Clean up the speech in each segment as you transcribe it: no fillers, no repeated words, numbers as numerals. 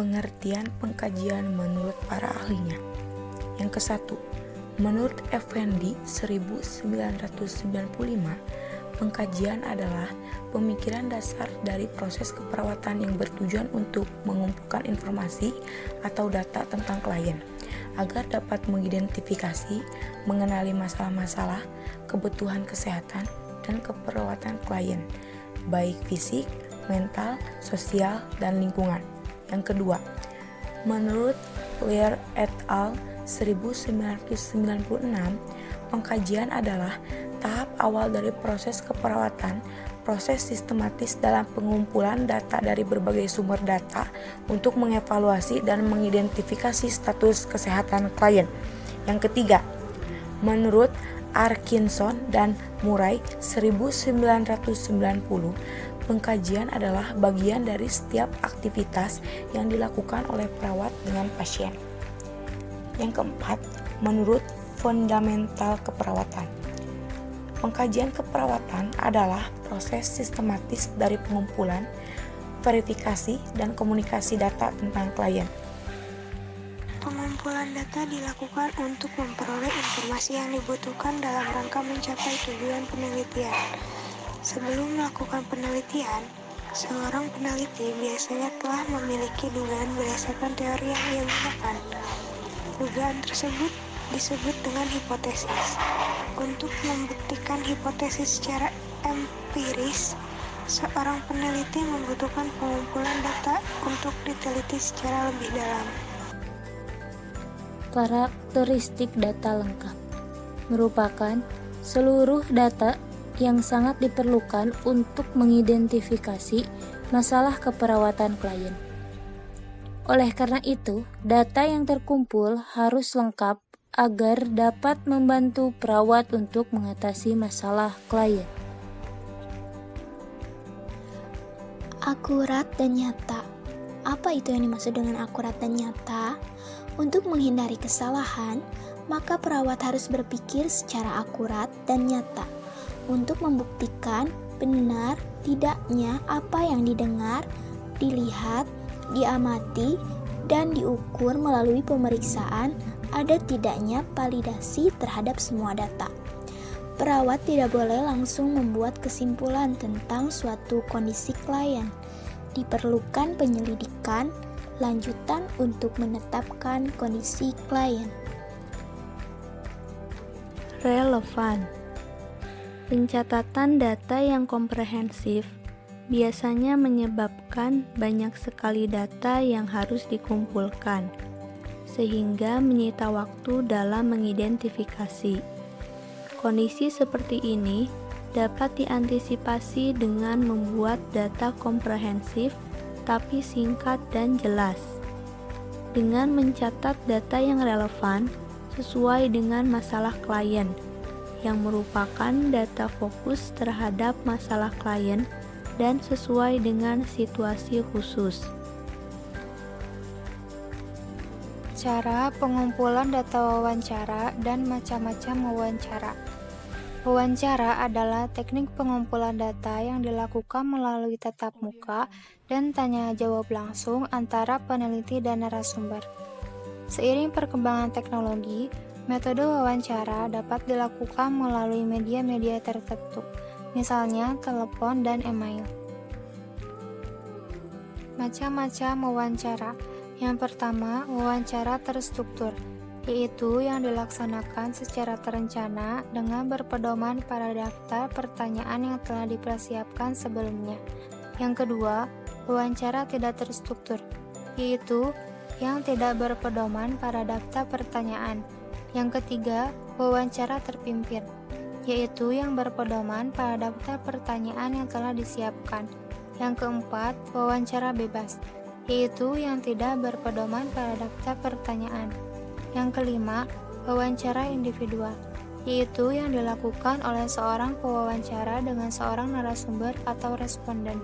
Pengertian pengkajian menurut para ahlinya. Yang ke-1, menurut Effendi 1995, pengkajian adalah pemikiran dasar dari proses keperawatan yang bertujuan untuk mengumpulkan informasi atau data tentang klien, agar dapat mengidentifikasi, mengenali masalah-masalah, kebutuhan kesehatan, dan keperawatan klien, baik fisik, mental, sosial, dan lingkungan. Yang kedua, menurut Lear et al. 1996, pengkajian adalah tahap awal dari proses keperawatan, proses sistematis dalam pengumpulan data dari berbagai sumber data untuk mengevaluasi dan mengidentifikasi status kesehatan klien. Yang ketiga, menurut Arkinson dan Murray 1990, pengkajian adalah bagian dari setiap aktivitas yang dilakukan oleh perawat dengan pasien. Yang keempat, menurut fundamental keperawatan. Pengkajian keperawatan adalah proses sistematis dari pengumpulan, verifikasi, dan komunikasi data tentang klien. Pengumpulan data dilakukan untuk memperoleh informasi yang dibutuhkan dalam rangka mencapai tujuan penelitian. Sebelum melakukan penelitian, seorang peneliti biasanya telah memiliki dugaan berdasarkan teori yang ia gunakan. Dugaan tersebut disebut dengan hipotesis. Untuk membuktikan hipotesis secara empiris, seorang peneliti membutuhkan pengumpulan data untuk diteliti secara lebih dalam. Karakteristik data lengkap merupakan seluruh data yang sangat diperlukan untuk mengidentifikasi masalah keperawatan klien. Oleh karena itu, data yang terkumpul harus lengkap agar dapat membantu perawat untuk mengatasi masalah klien. Akurat dan nyata. Apa itu yang dimaksud dengan akurat dan nyata? Untuk menghindari kesalahan, maka perawat harus berpikir secara akurat dan nyata untuk membuktikan benar tidaknya apa yang didengar, dilihat, diamati, dan diukur melalui pemeriksaan ada tidaknya validasi terhadap semua data. Perawat tidak boleh langsung membuat kesimpulan tentang suatu kondisi klien. Diperlukan penyelidikan lanjutan untuk menetapkan kondisi klien. Relevan. Pencatatan data yang komprehensif biasanya menyebabkan banyak sekali data yang harus dikumpulkan, sehingga menyita waktu dalam mengidentifikasi. Kondisi seperti ini dapat diantisipasi dengan membuat data komprehensif tapi singkat dan jelas. Dengan mencatat data yang relevan sesuai dengan masalah klien, yang merupakan data fokus terhadap masalah klien dan sesuai dengan situasi khusus. Cara pengumpulan data wawancara dan macam-macam wawancara. Wawancara adalah teknik pengumpulan data yang dilakukan melalui tatap muka dan tanya jawab langsung antara peneliti dan narasumber. Seiring perkembangan teknologi, metode wawancara dapat dilakukan melalui media-media tertentu, misalnya telepon dan email. Macam-macam wawancara. Yang pertama, wawancara terstruktur, yaitu yang dilaksanakan secara terencana dengan berpedoman pada daftar pertanyaan yang telah dipersiapkan sebelumnya. Yang kedua, wawancara tidak terstruktur, yaitu yang tidak berpedoman pada daftar pertanyaan. Yang ketiga, wawancara terpimpin, yaitu yang berpedoman pada daftar pertanyaan yang telah disiapkan. Yang keempat, wawancara bebas, yaitu yang tidak berpedoman pada daftar pertanyaan. Yang kelima, wawancara individual, yaitu yang dilakukan oleh seorang pewawancara dengan seorang narasumber atau responden.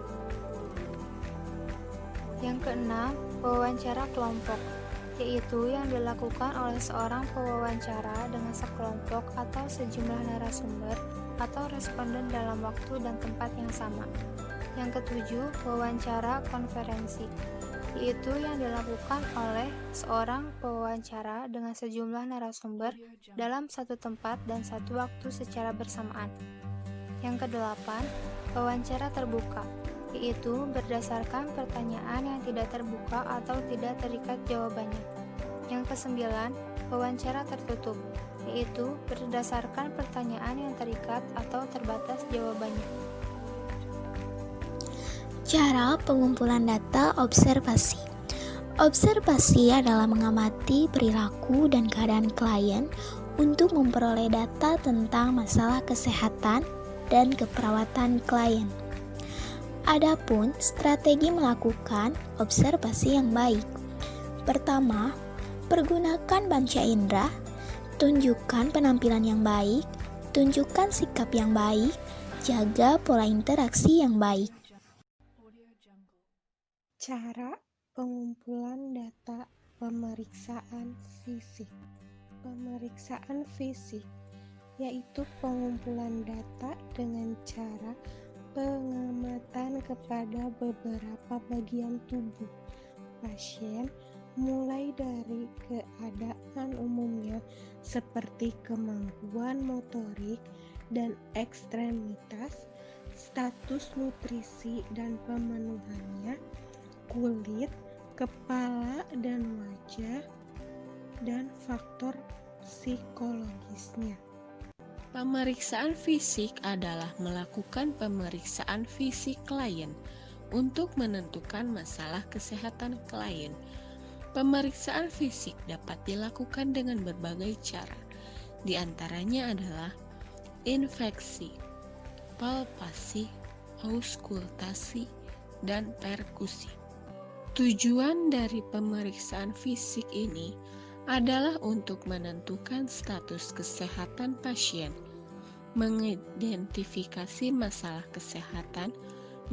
Yang keenam, wawancara kelompok, yaitu yang dilakukan oleh seorang pewawancara dengan sekelompok atau sejumlah narasumber atau responden dalam waktu dan tempat yang sama. Yang ketujuh, wawancara konferensi, yaitu yang dilakukan oleh seorang pewawancara dengan sejumlah narasumber dalam satu tempat dan satu waktu secara bersamaan. Yang kedelapan, wawancara terbuka, yaitu berdasarkan pertanyaan yang tidak terbuka atau tidak terikat jawabannya. Yang kesembilan, wawancara tertutup, yaitu berdasarkan pertanyaan yang terikat atau terbatas jawabannya. Cara pengumpulan data observasi. Observasi adalah mengamati perilaku dan keadaan klien untuk memperoleh data tentang masalah kesehatan dan keperawatan klien. Adapun strategi melakukan observasi yang baik. Pertama, pergunakan panca indera, tunjukkan penampilan yang baik, tunjukkan sikap yang baik, jaga pola interaksi yang baik. Cara pengumpulan data pemeriksaan fisik. Pemeriksaan fisik yaitu pengumpulan data dengan cara pengamatan kepada beberapa bagian tubuh pasien, mulai dari keadaan umumnya seperti kemampuan motorik dan ekstremitas, status nutrisi dan pemenuhannya, kulit, kepala dan wajah, dan faktor psikologisnya. Pemeriksaan fisik adalah melakukan pemeriksaan fisik klien untuk menentukan masalah kesehatan klien. Pemeriksaan fisik dapat dilakukan dengan berbagai cara. Di antaranya adalah infeksi, palpasi, auskultasi, dan perkusi. Tujuan dari pemeriksaan fisik ini adalah untuk menentukan status kesehatan pasien, mengidentifikasi masalah kesehatan,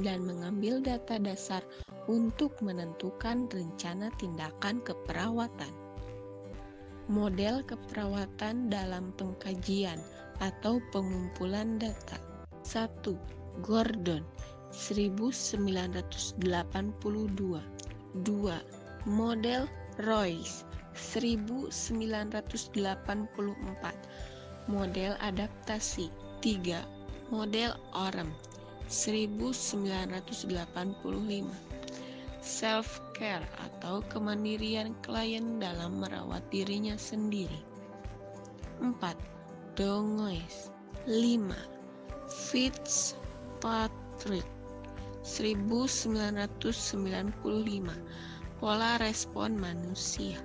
dan mengambil data dasar untuk menentukan rencana tindakan keperawatan. Model keperawatan dalam pengkajian atau pengumpulan data. 1. Gordon 1982. 2. Model Royce 1984. Model adaptasi. 3. Model Orem 1985. Self-care atau kemandirian klien dalam merawat dirinya sendiri. 4. Dongois. 5. Fitzpatrick 1995. Pola respon manusia.